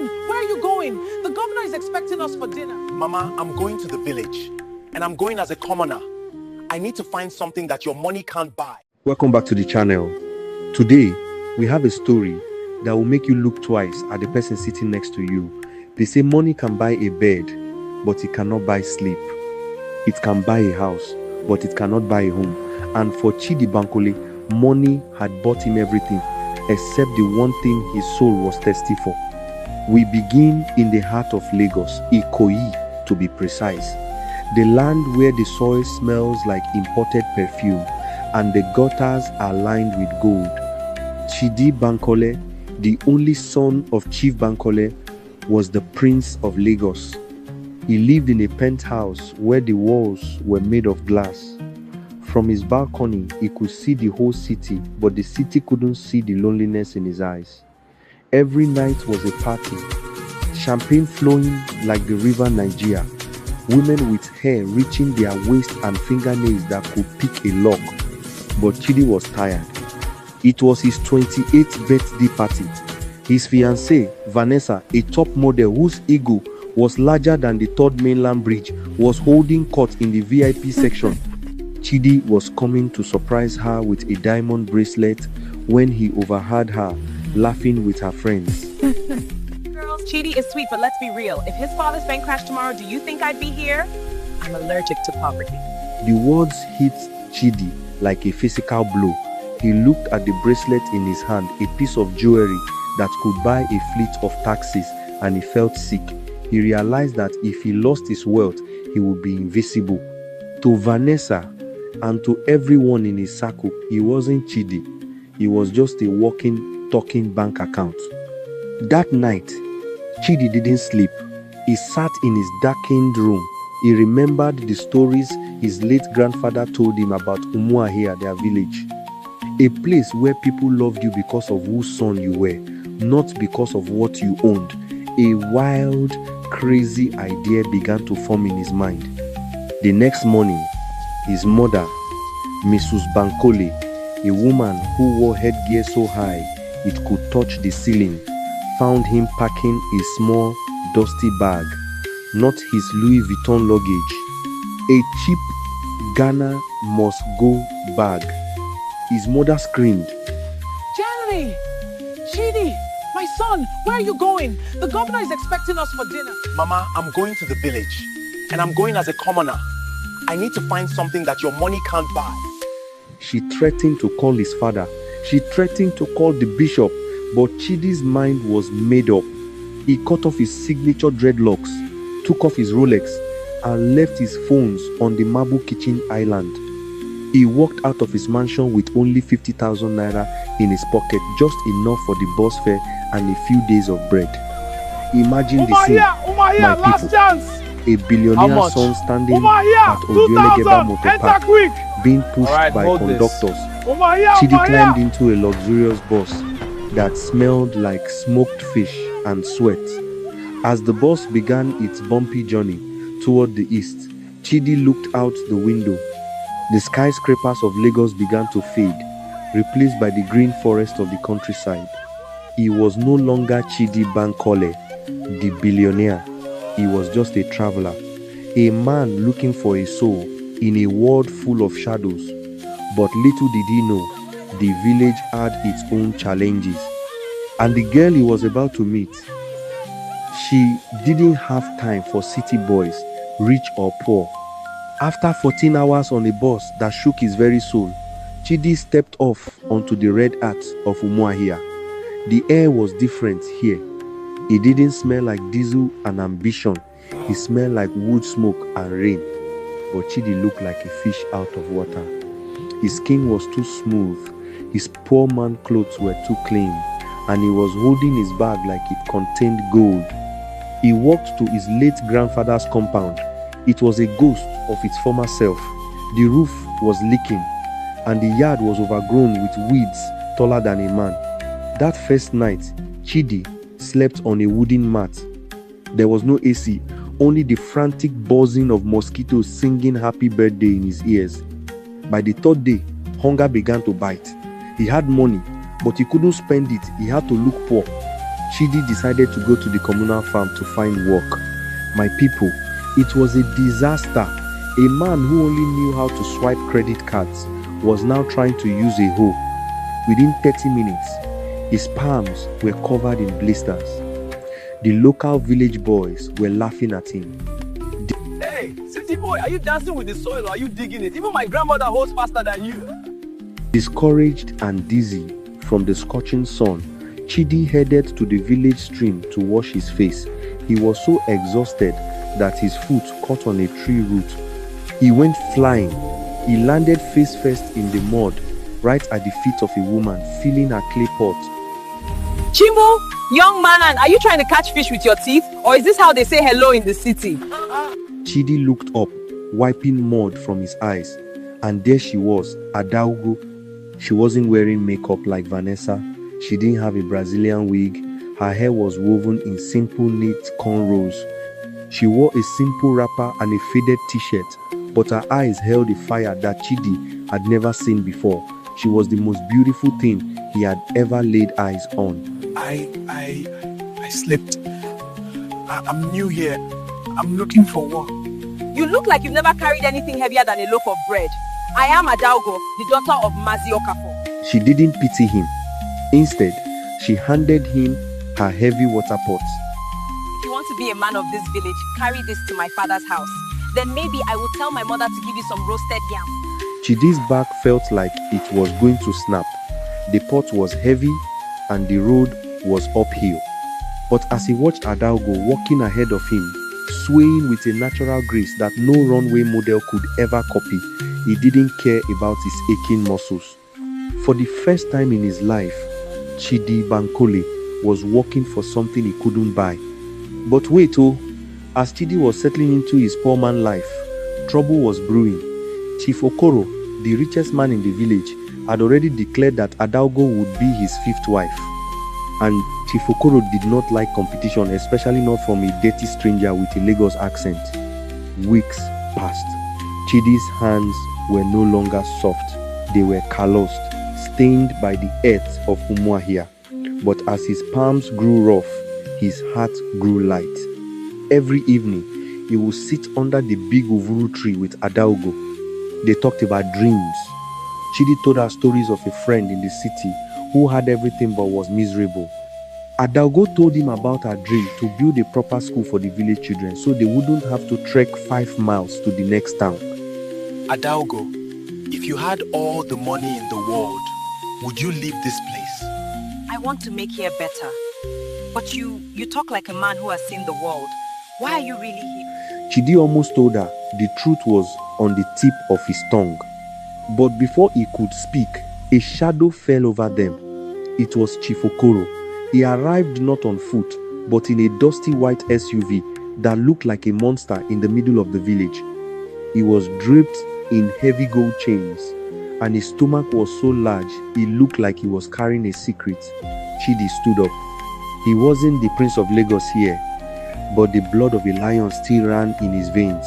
son, where are you going? The governor is expecting us for dinner. Mama, I'm going to the village, and I'm going as a commoner. I need to find something that your money can't buy. Welcome back to the channel. Today, we have a story that will make you look twice at the person sitting next to you. They say money can buy a bed, but it cannot buy sleep. It can buy a house, but it cannot buy a home. And for Chidi Bankole, money had bought him everything, except the one thing his soul was thirsty for. We begin in the heart of Lagos, Ikoyi to be precise. The land where the soil smells like imported perfume and the gutters are lined with gold. Chidi Bankole, the only son of Chief Bankole, was the Prince of Lagos. He lived in a penthouse where the walls were made of glass. From his balcony, he could see the whole city, but the city couldn't see the loneliness in his eyes. Every night was a party, champagne flowing like the river Nigeria, women with hair reaching their waist and fingernails that could pick a lock. But Chidi was tired. It was his 28th birthday party. His fiancée, Vanessa, a top model whose ego was larger than the Third Mainland Bridge, was holding court in the VIP section. Chidi was coming to surprise her with a diamond bracelet when he overheard her laughing with her friends. Girls, Chidi is sweet, but let's be real. If his father's bank crashed tomorrow, do you think I'd be here? I'm allergic to poverty. The words hit Chidi like a physical blow. He looked at the bracelet in his hand, a piece of jewelry that could buy a fleet of taxis, and he felt sick. He realized that if he lost his wealth, he would be invisible. To Vanessa and to everyone in his circle, he wasn't Chidi. He was just a walking, talking bank account. That night, Chidi didn't sleep. He sat in his darkened room. He remembered the stories his late grandfather told him about Umuahia, their village. A place where people loved you because of whose son you were, not because of what you owned. A wild, crazy idea began to form in his mind. The next morning, his mother, Mrs. Bankole, a woman who wore headgear so high it could touch the ceiling, found him packing a small, dusty bag, not his Louis Vuitton luggage, a cheap Ghana must-go bag. His mother screamed, Jeremy! Chidi! My son, where are you going? The governor is expecting us for dinner. Mama, I'm going to the village, and I'm going as a commoner. I need to find something that your money can't buy. She threatened to call his father. She threatened to call the bishop, but Chidi's mind was made up. He cut off his signature dreadlocks, took off his Rolex, and left his phones on the marble kitchen island. He walked out of his mansion with only 50,000 naira in his pocket, just enough for the bus fare and a few days of bread. Imagine the scene, my people. A billionaire son standing at Ojuelegeba Motor Park, being pushed by conductors. Chidi climbed into a luxurious bus that smelled like smoked fish and sweat. As the bus began its bumpy journey toward the east, Chidi looked out the window. The skyscrapers of Lagos began to fade, replaced by the green forest of the countryside. He was no longer Chidi Bankole, the billionaire. He was just a traveler, a man looking for a soul in a world full of shadows. But little did he know, the village had its own challenges. And the girl he was about to meet, she didn't have time for city boys, rich or poor. After 14 hours on a bus that shook his very soul, Chidi stepped off onto the red earth of Umuahia. The air was different here. It didn't smell like diesel and ambition. It smelled like wood smoke and rain. But Chidi looked like a fish out of water. His skin was too smooth. His poor man clothes were too clean. And he was holding his bag like it contained gold. He walked to his late grandfather's compound. It was a ghost of its former self. The roof was leaking, and the yard was overgrown with weeds taller than a man. That first night, Chidi slept on a wooden mat. There was no AC, only the frantic buzzing of mosquitoes singing happy birthday in his ears. By the third day, hunger began to bite. He had money, but he couldn't spend it. He had to look poor. Chidi decided to go to the communal farm to find work. My people, it was a disaster. A man who only knew how to swipe credit cards was now trying to use a hoe. Within 30 minutes, his palms were covered in blisters. The local village boys were laughing at him. Hey, city boy, are you dancing with the soil or are you digging it? Even my grandmother holds faster than you. Discouraged and dizzy from the scorching sun, Chidi headed to the village stream to wash his face. He was so exhausted that his foot caught on a tree root. He went flying. He landed face first in the mud, right at the feet of a woman filling her clay pot. Chimbo, young man, are you trying to catch fish with your teeth? Or is this how they say hello in the city? Chidi looked up, wiping mud from his eyes, and there she was, Adaugo. She wasn't wearing makeup like Vanessa. She didn't have a Brazilian wig. Her hair was woven in simple, neat cornrows. She wore a simple wrapper and a faded t-shirt, but her eyes held a fire that Chidi had never seen before. She was the most beautiful thing he had ever laid eyes on. I slipped. I'm new here. I'm looking for work. You look like you've never carried anything heavier than a loaf of bread. I am Adaugo, the daughter of Mazi Okafor. She didn't pity him. Instead, she handed him her heavy water pot. If you want to be a man of this village, carry this to my father's house. Then maybe I will tell my mother to give you some roasted yam. Chidi's back felt like it was going to snap. The pot was heavy and the road was uphill. But as he watched Adaugo walking ahead of him, swaying with a natural grace that no runway model could ever copy, he didn't care about his aching muscles. For the first time in his life, Chidi Bankole was working for something he couldn't buy. But wait, as Chidi was settling into his poor man life, trouble was brewing. Chief Okoro, the richest man in the village, had already declared that Adaugo would be his fifth wife. And Chief Okoro did not like competition, especially not from a dirty stranger with a Lagos accent. Weeks passed. Chidi's hands were no longer soft. They were calloused, stained by the earth of Umuahia. But as his palms grew rough, his heart grew light. Every evening, he would sit under the big uvuru tree with Adaugo. They talked about dreams. Chidi told her stories of a friend in the city who had everything but was miserable. Adaugo told him about her dream to build a proper school for the village children so they wouldn't have to trek 5 miles to the next town. Adaugo, if you had all the money in the world, would you leave this place? I want to make here better. But you talk like a man who has seen the world. Why are you really here? Chidi almost told her the truth was on the tip of his tongue. But before he could speak, a shadow fell over them. It was Chief Okoro. He arrived not on foot, but in a dusty white SUV that looked like a monster in the middle of the village. He was draped in heavy gold chains, and his stomach was so large, he looked like he was carrying a secret. Chidi stood up. He wasn't the Prince of Lagos here, but the blood of a lion still ran in his veins.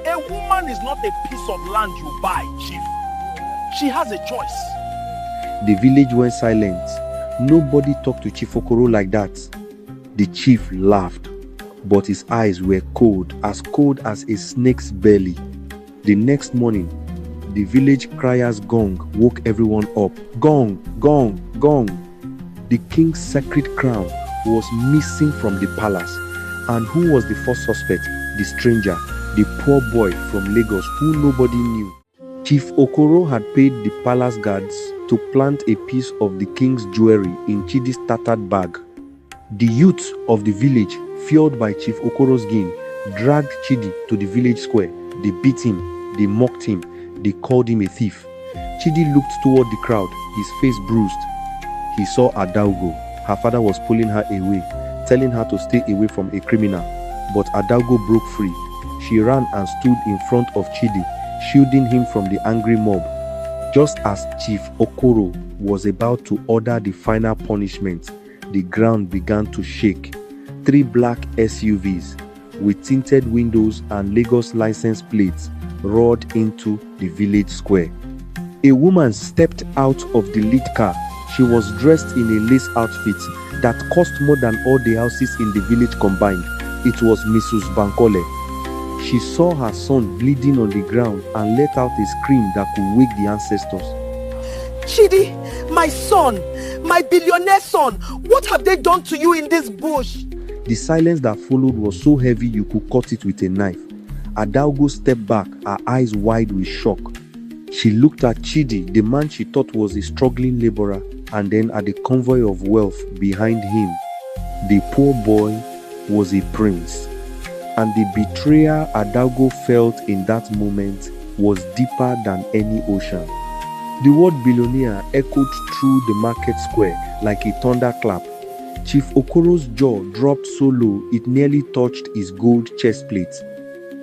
A woman is not a piece of land you buy, Chief. She has a choice. The village went silent. Nobody talked to Chief Okoro like that. The chief laughed, but his eyes were cold as a snake's belly. The next morning, the village crier's gong woke everyone up. Gong, gong, gong. The king's sacred crown was missing from the palace. And who was the first suspect? The stranger, the poor boy from Lagos who nobody knew. Chief Okoro had paid the palace guards to plant a piece of the king's jewelry in Chidi's tattered bag. The youth of the village, fueled by Chief Okoro's gain, dragged Chidi to the village square. They beat him, they mocked him, they called him a thief. Chidi looked toward the crowd, his face bruised. He saw Adaugo. Her father was pulling her away, telling her to stay away from a criminal. But Adaugo broke free. She ran and stood in front of Chidi, shielding him from the angry mob. Just as Chief Okoro was about to order the final punishment, the ground began to shake. 3 black SUVs with tinted windows and Lagos license plates roared into the village square. A woman stepped out of the lead car. She was dressed in a lace outfit that cost more than all the houses in the village combined. It was Mrs. Bankole. She saw her son bleeding on the ground and let out a scream that could wake the ancestors. Chidi, my son, my billionaire son, what have they done to you in this bush? The silence that followed was so heavy you could cut it with a knife. Adaugo stepped back, her eyes wide with shock. She looked at Chidi, the man she thought was a struggling laborer, and then at the convoy of wealth behind him. The poor boy was a prince, and the betrayal Adaugo felt in that moment was deeper than any ocean. The word billionaire echoed through the market square like a thunderclap. Chief Okoro's jaw dropped so low it nearly touched his gold chest plate.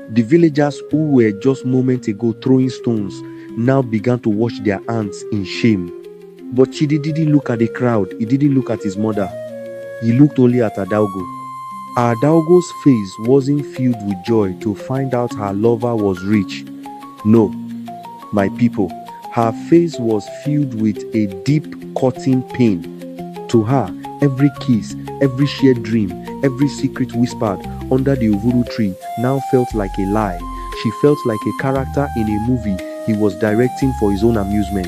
The villagers who were just moments ago throwing stones now began to wash their hands in shame. But Chidi didn't look at the crowd, he didn't look at his mother. He looked only at Adaugo. Adaugo's face wasn't filled with joy to find out her lover was rich. No, my people, her face was filled with a deep, cutting pain. To her, every kiss, every shared dream, every secret whispered under the Uvuru tree now felt like a lie. She felt like a character in a movie he was directing for his own amusement.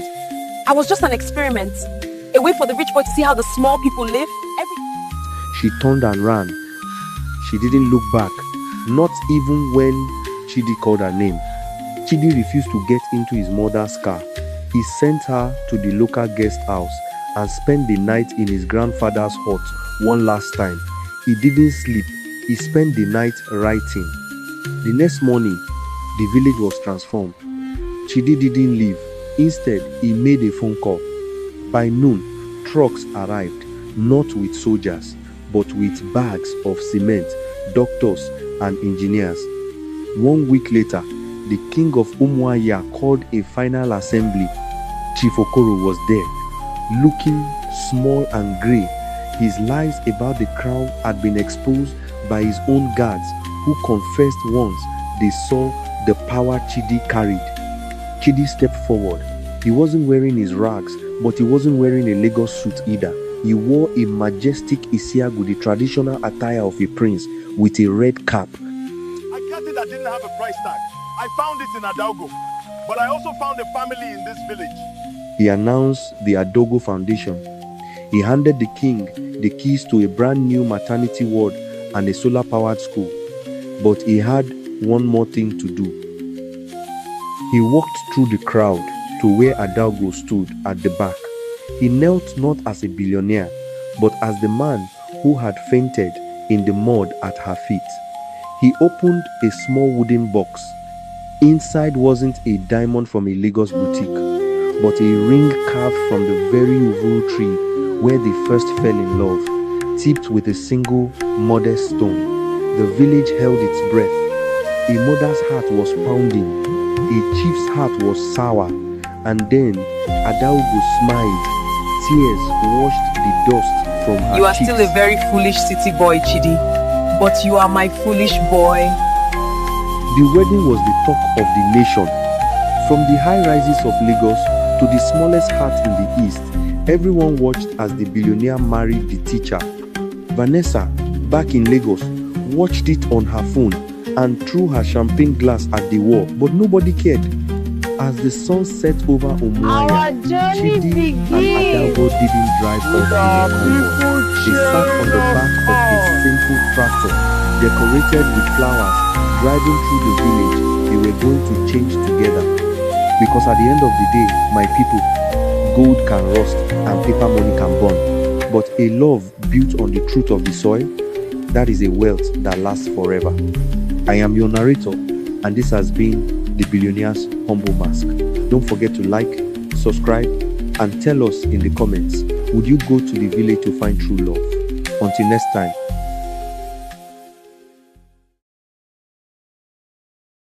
I was just an experiment. A way for the rich boy to see how the small people live. She turned and ran. She didn't look back, not even when Chidi called her name. Chidi refused to get into his mother's car. He sent her to the local guest house and spent the night in his grandfather's hut one last time. He didn't sleep. He spent the night writing. The next morning, the village was transformed. Chidi didn't leave. Instead, he made a phone call. By noon, trucks arrived, not with soldiers, but with bags of cement, doctors, and engineers. 1 week later, the king of Umuahia called a final assembly. Chief Okoro was there, looking small and grey. His lies about the crown had been exposed by his own guards, who confessed once they saw the power Chidi carried. Chidi stepped forward. He wasn't wearing his rags, but he wasn't wearing a Lagos suit either. He wore a majestic isiagu, the traditional attire of a prince, with a red cap. I got it that didn't have a price tag. I found it in Adaugo, but I also found a family in this village. He announced the Adogo Foundation. He handed the king the keys to a brand new maternity ward and a solar-powered school. But he had one more thing to do. He walked through the crowd to where Adaugo stood at the back. He knelt not as a billionaire, but as the man who had fainted in the mud at her feet. He opened a small wooden box. Inside wasn't a diamond from a Lagos boutique, but a ring carved from the very Uvuru tree where they first fell in love, tipped with a single modest stone. The village held its breath. A mother's heart was pounding, a chief's heart was sour, and then Adaugo smiled. Tears washed the dust from her You are cheeks. still a very foolish city boy, Chidi, but you are my foolish boy. The wedding was the talk of the nation. From the high rises of Lagos to the smallest hut in the east, everyone watched as the billionaire married the teacher. Vanessa, back in Lagos, watched it on her phone and threw her champagne glass at the wall, but nobody cared. As the sun set over Umuahia, Chidi and Adaugo didn't drive off in a convoy. They sat on the back of a simple tractor, decorated with flowers, driving through the village. They were going to change together. Because at the end of the day, my people, gold can rust and paper money can burn. But a love built on the truth of the soil, that is a wealth that lasts forever. I am your narrator, and this has been The Billionaire's Humble Mask. Don't forget to like, subscribe, and tell us in the comments, would you go to the village to find true love? Until next time,